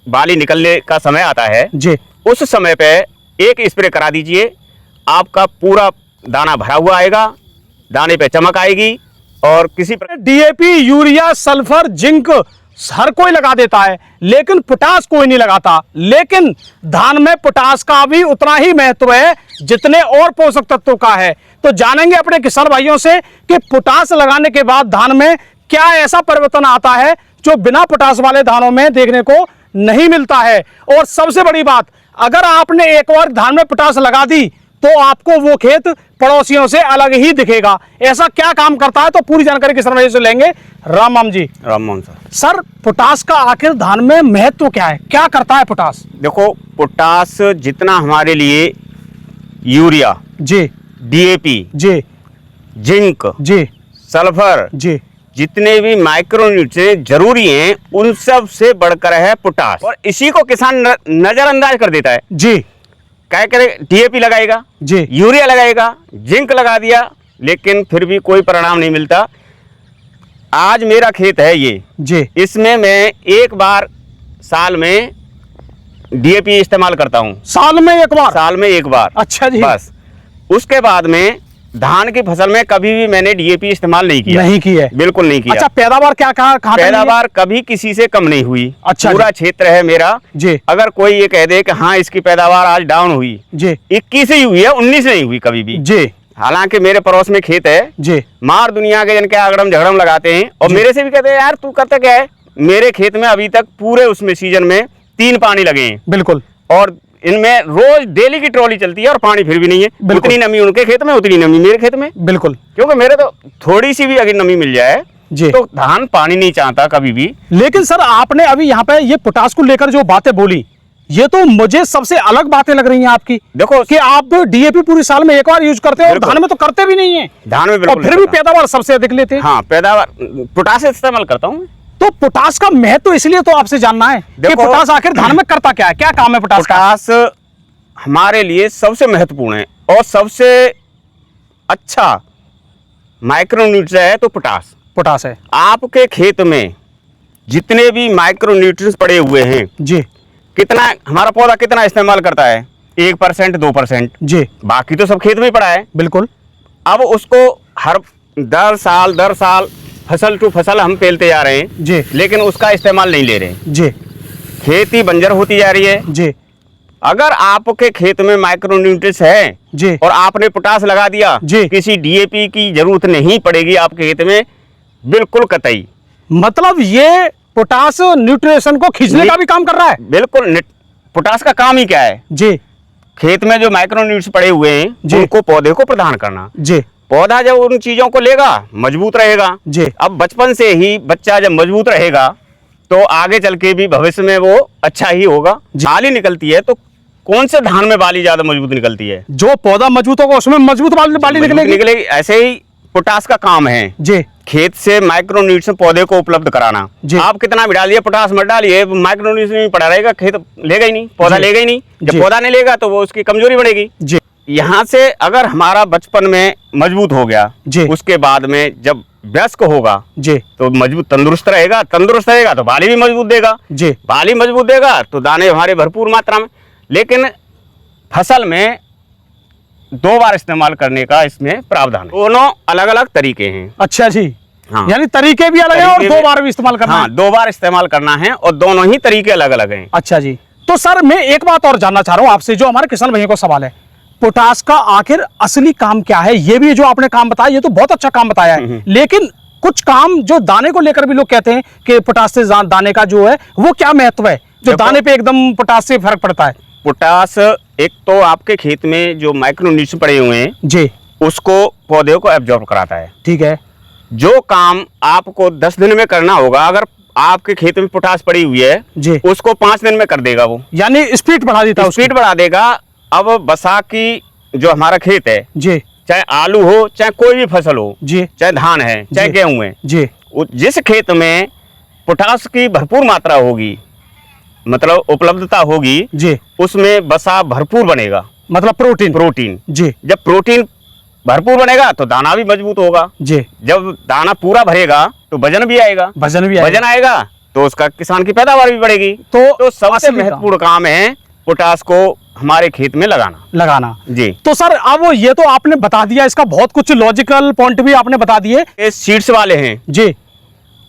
बाली निकलने का समय आता है जी, उस समय पे एक स्प्रे करा दीजिए, आपका पूरा दाना भरा हुआ आएगा, दाने पे चमक आएगी। और किसी डीएपी, यूरिया, सल्फर, जिंक हर कोई लगा देता है, लेकिन पोटास कोई नहीं लगाता। लेकिन धान में पोटास का भी उतना ही महत्व है जितने और पोषक तत्वों का है। तो जानेंगे अपने किसान भाइयों से कि पोटास लगाने के बाद धान में क्या ऐसा परिवर्तन आता है जो बिना पोटास वाले धानों में देखने को नहीं मिलता है। और सबसे बड़ी बात, अगर आपने एक बार धान में पोटास लगा दी तो आपको वो खेत पड़ोसियों से अलग ही दिखेगा। ऐसा क्या काम करता है, तो पूरी जानकारी किसान भाइयों से लेंगे। राम जी। राम सर, पोटास का आखिर धान में महत्व क्या है, क्या करता है पोटास? देखो, पोटास जितना हमारे लिए यूरिया जी, डीएपी जी, जिंक जी, सल्फर जी, जितने भी माइक्रोन्यूट्रिएंट जरूरी हैं उन सब से बढ़कर है पोटास। और इसी को किसान नजरअंदाज कर देता है। जी, क्या करे, डीएपी लगाएगा, जी, यूरिया लगाएगा, जिंक लगा दिया, लेकिन फिर भी कोई परिणाम नहीं मिलता। आज मेरा खेत है ये जी, इसमें मैं एक बार साल में डीएपी इस्तेमाल करता हूँ। साल में एक बार? साल में एक बार। अच्छा जी। बस उसके बाद में धान की फसल में कभी भी मैंने डीएपी इस्तेमाल नहीं किया। नहीं की है? बिल्कुल नहीं किया। अच्छा, पैदावार क्या कहा? पैदावार कभी किसी से कम नहीं हुई। अच्छा, पूरा क्षेत्र है मेरा जी। अगर कोई ये कह दे कि हाँ इसकी पैदावार आज डाउन हुई, जी, 21 ही हुई है, 19 नहीं हुई कभी भी। जी, हालांकि मेरे पड़ोस में खेत है जी, मार दुनिया के जिनके आगड़म झगड़म लगाते हैं और मेरे से भी कहते हैं यार तू करता क्या है। मेरे खेत में अभी तक पूरे उसमें सीजन में 3 पानी लगे हैं। बिल्कुल। और इनमें रोज डेली की ट्रॉली चलती है और पानी फिर भी नहीं है। उतनी नमी उनके खेत में, उतनी नमी मेरे खेत में। बिल्कुल। क्योंकि मेरे तो थोड़ी सी भी अगर नमी मिल जाए जी, तो धान पानी नहीं चाहता कभी भी। लेकिन सर, आपने अभी यहाँ पे ये पोटास को लेकर जो बातें बोली, ये तो मुझे सबसे अलग बातें लग रही हैं आपकी। देखो कि आप डीएपी पूरी साल में एक बार यूज करते हो और धान में तो करते भी नहीं है। धान में और बिल्कुल फिर भी पैदावार सबसे अधिक लेते हैं। हाँ, पैदावार पोटास इस्तेमाल करता हूँ। तो पोटास का महत्व इसलिए तो आपसे जानना है कि पोटास आखिर धान में करता क्या है, क्या काम है पोटास का? पोटास हमारे लिए सबसे महत्वपूर्ण है और सबसे अच्छा माइक्रोन्यूट्रिएंट है तो पोटास है। आपके खेत में जितने भी माइक्रोन्यूट्रिएंट्स पड़े हुए हैं जी, कितना हमारा पौधा कितना इस्तेमाल करता है? 1% 2%। जी, बाकी तो सब खेत में ही पड़ा है। बिल्कुल। अब उसको हर दर साल फसल टू फसल हम पेलते जा रहे हैं जी, लेकिन उसका इस्तेमाल नहीं ले रहे हैं। जी, खेती बंजर होती जा रही है। जी, अगर आपके खेत में माइक्रोन्यूट्रिएंट्स है जी, और आपने पोटास लगा दिया, जी, किसी डीएपी की जरूरत नहीं पड़ेगी आपके खेत में, बिल्कुल कतई। मतलब ये पोटास न्यूट्रिशन को खींचने का भी काम कर रहा है। बिल्कुल। पोटास का काम ही क्या है? जी, खेत में जो माइक्रोन्यूट्रिएंट्स पड़े हुए हैं उनको पौधे को प्रदान करना। जी, पौधा जब उन चीजों को लेगा मजबूत रहेगा। जी, अब बचपन से ही बच्चा जब मजबूत रहेगा तो आगे चल के भी भविष्य में वो अच्छा ही होगा। बाली निकलती है तो कौन से धान में बाली ज्यादा मजबूत निकलती है? जो पौधा मजबूत होगा उसमें मजबूत बाली निकलेगी। ऐसे ही पोटास का काम है जी, खेत से माइक्रोन्यूट्रिएंट्स पौधे को उपलब्ध कराना। आप कितना भी डालिए, पोटास मत डालिए, माइक्रोन्यूट्रिएंट्स नहीं पड़ा रहेगा, खेत लेगा ही नहीं, पौधा लेगा ही नहीं। जब पौधा नहीं लेगा तो वो उसकी कमजोरी बढ़ेगी। जी, यहाँ से अगर हमारा बचपन में मजबूत हो गया, उसके बाद में जब वयस्क होगा जी, तो मजबूत तंदुरुस्त रहेगा तो बाली भी मजबूत देगा। जी, बाली मजबूत देगा तो दाने हमारे भरपूर मात्रा में। लेकिन फसल में 2 बार इस्तेमाल करने का इसमें प्रावधान है। दोनों अलग अलग तरीके हैं। अच्छा जी। हाँ, यानी तरीके भी अलग है और 2 बार भी इस्तेमाल करना है। हाँ, 2 बार इस्तेमाल करना है और दोनों ही तरीके अलग अलग हैं। अच्छा जी। तो सर, मैं एक बात और जानना चाह रहा हूँ आपसे, जो हमारे किसान भाइयों को सवाल है, पोटास का आखिर असली काम क्या है? ये भी जो आपने काम बताया ये तो बहुत अच्छा काम बताया है, लेकिन कुछ काम जो दाने को लेकर भी लोग कहते हैं कि पोटास से दाने का जो है वो क्या महत्व है, जो दाने पे एकदम पोटास से फर्क पड़ता है? पोटास एक तो आपके खेत में जो माइक्रोन्यूट्रिएंट्स पड़े हुए हैं जी, उसको पौधे को एब्जॉर्ब कराता है। ठीक है। जो काम आपको 10 दिन में करना होगा, अगर आपके खेत में पोटास पड़ी हुई है जी, उसको 5 दिन में कर देगा वो। यानी स्पीड बढ़ा देता है, स्पीड बढ़ा देगा। अब बैसाखी जो हमारा खेत है जी, चाहे आलू हो चाहे कोई भी फसल हो जी, चाहे धान है चाहे गेहूं है जी, जिस खेत में पोटास की भरपूर मात्रा होगी, मतलब उपलब्धता होगी जी, उसमें वसा भरपूर बनेगा, मतलब प्रोटीन जी। जब प्रोटीन भरपूर बनेगा तो दाना भी मजबूत होगा। जी, जब दाना पूरा भरेगा तो वजन भी आएगा। वजन आएगा तो उसका किसान की पैदावार भी बढ़ेगी। तो सबसे असली महत्वपूर्ण काम है पोटास को हमारे खेत में लगाना जी। तो सर अब ये तो आपने बता दिया, इसका बहुत कुछ लॉजिकल पॉइंट भी आपने बता दिए। ये सीड्स वाले हैं जी,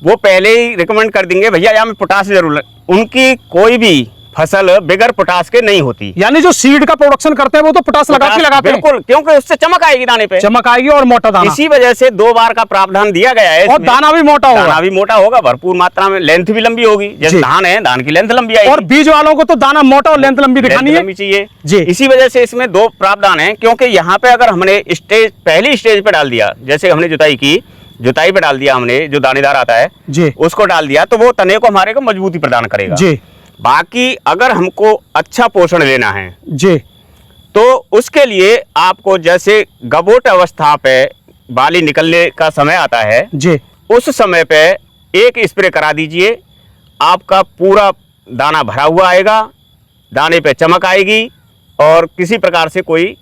वो पहले ही रिकमेंड कर देंगे भैया यहाँ में पोटास जरूर, उनकी कोई भी फसल बगैर पोटास के नहीं होती। यानी जो सीड का प्रोडक्शन करते हैं वो तो पोटास लगाते हैं। बिल्कुल, क्योंकि उससे चमक आएगी दाने पे, चमक आएगी और मोटा दाना। इसी वजह से 2 बार का प्रावधान दिया गया है और दाना भी मोटा होगा। दाना भी मोटा होगा, भरपूर मात्रा में, लेंथ भी लंबी होगी। जैसे धान है, धान की लेंथ लंबी आएगी। और बीज वालों को तो दाना मोटा और लेंथ लंबी दिखानी है चाहिए जी। इसी वजह से इसमें 2 प्रावधान है, क्योंकि यहाँ पे अगर हमने पहली स्टेज पे डाल दिया, जैसे हमने जुताई पे डाल दिया, हमने जो दानेदार आता है जी, उसको डाल दिया, तो वो तने को हमारे को मजबूती प्रदान करेगा जी। बाकी अगर हमको अच्छा पोषण लेना है जी, तो उसके लिए आपको जैसे गबोट अवस्था पे बाली निकलने का समय आता है जी, उस समय पे एक स्प्रे करा दीजिए, आपका पूरा दाना भरा हुआ आएगा, दाने पे चमक आएगी और किसी प्रकार से कोई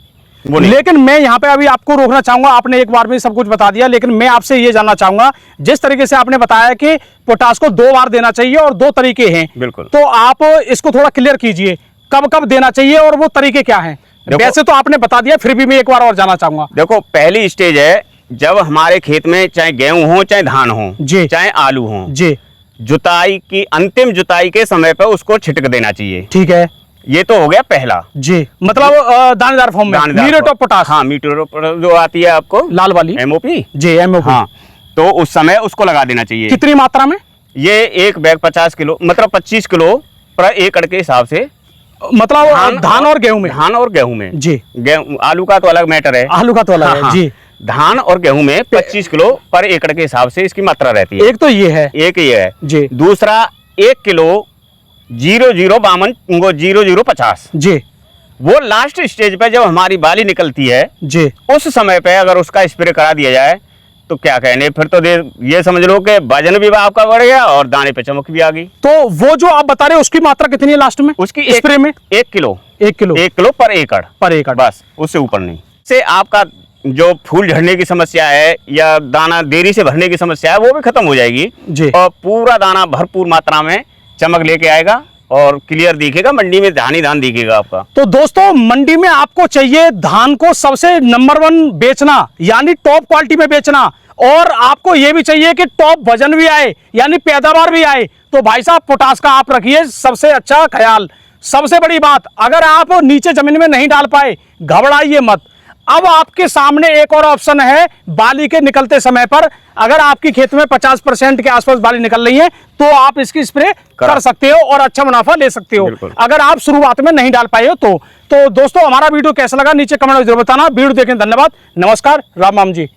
वो नहीं। लेकिन मैं यहाँ पे अभी आपको रोकना चाहूंगा, आपने एक बार में सब कुछ बता दिया, लेकिन मैं आपसे ये जानना चाहूंगा, जिस तरीके से आपने बताया कि पोटास को 2 बार देना चाहिए और 2 तरीके हैं, बिल्कुल, तो आप इसको थोड़ा क्लियर कीजिए, कब कब देना चाहिए और वो तरीके क्या हैं? वैसे तो आपने बता दिया, फिर भी मैं एक बार और जानना चाहूंगा। देखो, पहली स्टेज है जब हमारे खेत में चाहे गेहूं हो, चाहे धान हो जी, चाहे आलू हो जी, जुताई की अंतिम जुताई के समय पर उसको छिटक देना चाहिए। ठीक है, ये तो हो गया पहला जी, मतलब दानेदार फॉर्म में म्यूरेट ऑफ पोटास। हाँ, म्यूरेट ऑफ पोटास जो आती है आपको लाल वाली एमओपी जी, एमओपी। हाँ, तो उस समय उसको लगा देना चाहिए। कितनी मात्रा में? ये एक बैग 50 किलो, मतलब 25 किलो पर एकड़ के हिसाब से, मतलब धान और गेहूं में? धान और गेहूं में जी। गेहूं, आलू का तो अलग मैटर है, आलू का तो अलग है जी। धान और गेहूं में 25 किलो पर एकड़ के हिसाब से इसकी मात्रा रहती है। एक तो ये है, एक ये है जी। दूसरा 1 किलो 0050 जी, वो लास्ट स्टेज पे जब हमारी बाली निकलती है जी, उस समय पे अगर उसका स्प्रे करा दिया जाए तो क्या कहने, फिर तो ये समझ लो कि वजन भी आपका बढ़ गया और दाने पे चमक भी आ गई। तो वो जो आप बता रहे हैं उसकी मात्रा कितनी है लास्ट में उसकी स्प्रे में? 1 किलो 1 किलो पर एकड़, बस, उससे ऊपर नहीं। से आपका जो फूल झड़ने की समस्या है या दाना देरी से भरने की समस्या है वो भी खत्म हो जाएगी जी। और पूरा दाना भरपूर मात्रा में चमक लेके आएगा और क्लियर दिखेगा, मंडी में धान ही धान दिखेगा आपका। तो दोस्तों, मंडी में आपको चाहिए धान को सबसे नंबर 1 बेचना, यानी टॉप क्वालिटी में बेचना, और आपको ये भी चाहिए कि टॉप वजन भी आए, यानी पैदावार भी आए, तो भाई साहब पोटास का आप रखिए सबसे अच्छा ख्याल। सबसे बड़ी बात, अगर आप नीचे जमीन में नहीं डाल पाए, घबराइए मत। अब आपके सामने एक और ऑप्शन है, बाली के निकलते समय पर अगर आपकी खेत में 50% के आसपास बाली निकल रही है तो आप इसकी स्प्रे कर सकते हो और अच्छा मुनाफा ले सकते हो, अगर आप शुरुआत में नहीं डाल पाए हो तो दोस्तों, हमारा वीडियो कैसा लगा नीचे कमेंट में जरूर बताना। वीडियो देखने धन्यवाद, नमस्कार, राम राम जी।